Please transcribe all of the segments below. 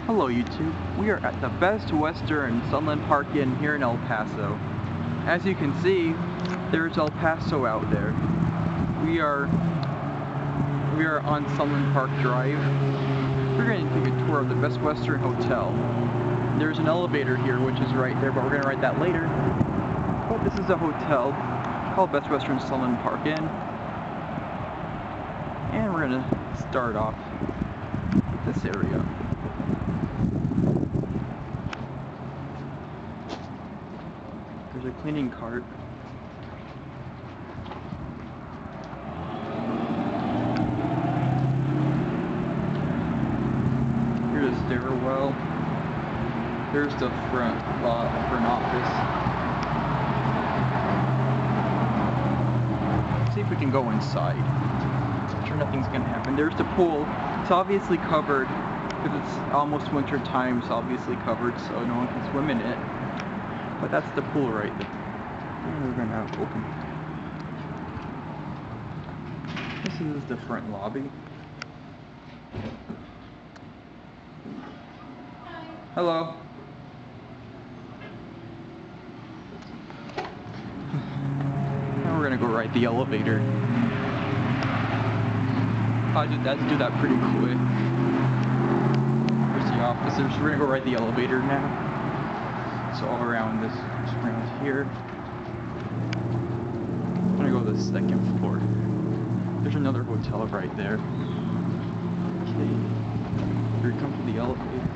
Hello YouTube, we are at the best Western Sunland Park Inn here in El Paso. As you can see, there's El Paso out there. We are on Sunland Park Drive. We're going to take a tour of the Best Western Hotel. There's an elevator here which is right there, but we're going to write that later. But this is a hotel called Best Western Sunland Park Inn. And we're going to start off with this area. There's a cleaning cart. Here's a stairwell. There's the front office. Let's see if we can go inside. I'm sure nothing's gonna happen. There's the pool. It's obviously covered because it's almost winter time. It's obviously covered, so no one can swim in it. But that's the pool right there. And we're gonna open. This is the front lobby. Hello. Now we're gonna go ride the elevator. I did do that pretty quick. There's the officers. We're gonna go ride the elevator now. So all around this, around here. I'm gonna go to the second floor. There's another hotel right there. Okay. Here we come to the elevator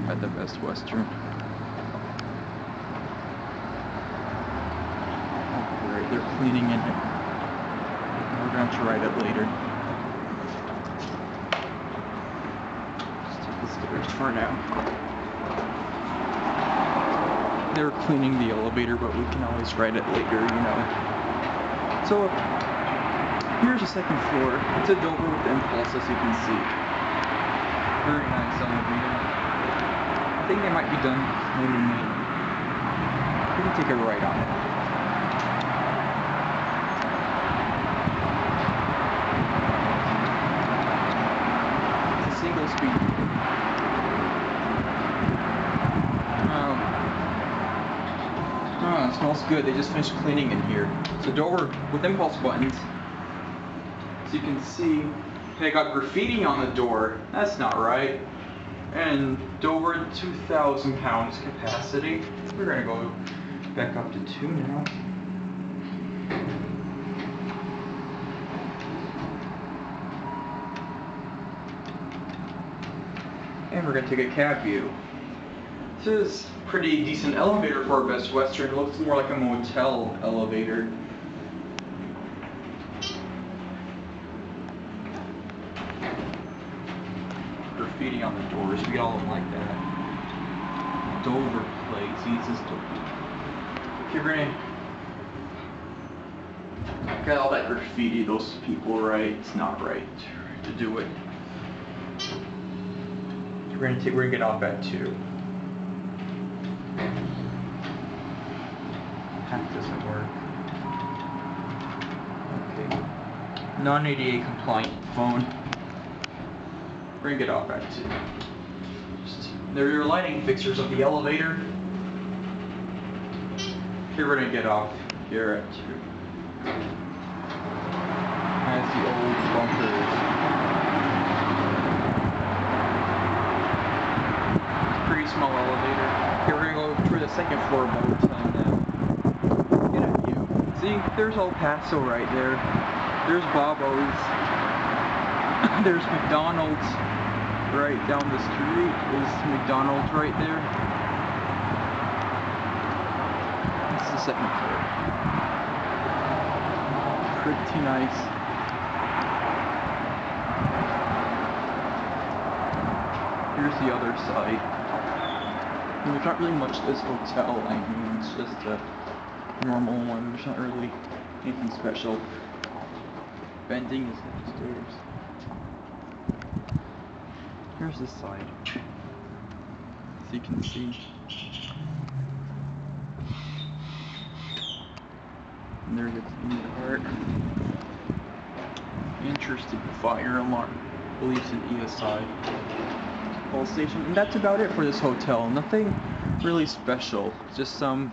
at the Best Western. Right, they're cleaning in it. We're gonna try it later. Just take the stairs for now. They're cleaning the elevator, but we can always ride it later, you know. So, here's the second floor. It's a Dover with impulse, as you can see. Very nice elevator. I think they might be done maybe May. We can take a ride on it. It's a single speed. It smells good. They just finished cleaning in here. So Dover with impulse buttons. So you can see they got graffiti on the door. That's not right. And Dover 2,000 pounds capacity. We're gonna go back up to 2 now. And we're gonna take a cab view. This is a pretty decent elevator for a Best Western. It looks more like a motel elevator. Graffiti on the doors. We all don't like that. Dover place. Jesus Dover. Okay, we're gonna got all that graffiti. Those people, right? It's not right to do it. We're gonna get off at 2. That doesn't work. Okay. Non-ADA compliant phone. We're gonna get off at 2. There are your lighting fixtures of the elevator. Here we're gonna get off here at 2. That's the old bunkers. Pretty small elevator. Here we're gonna go to the second floor of the hotel now. Get a view. See, there's El Paso right there. There's Bobo's. There's McDonald's right down the street. There's McDonald's right there. This is the second floor. Pretty nice. Here's the other side. And there's not really much to this hotel. I mean, it's just a normal one. There's not really anything special. Vending is upstairs. Here's this side. So you can see. And there's a cleaning cart. Interesting fire alarm. I believe it's an ESI. Ball station, and that's about it for this hotel. Nothing really special, just some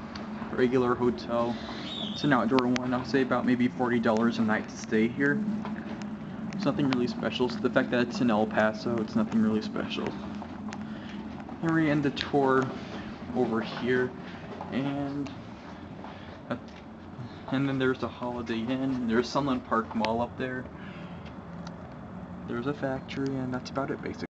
regular hotel. It's an outdoor one. I'll say about maybe $40 a night to stay here. It's nothing really special. So the fact that it's in El Paso, it's nothing really special. Here we end the tour over here, and then there's the Holiday Inn. There's Sunland Park Mall up there. There's a factory, and that's about it basically.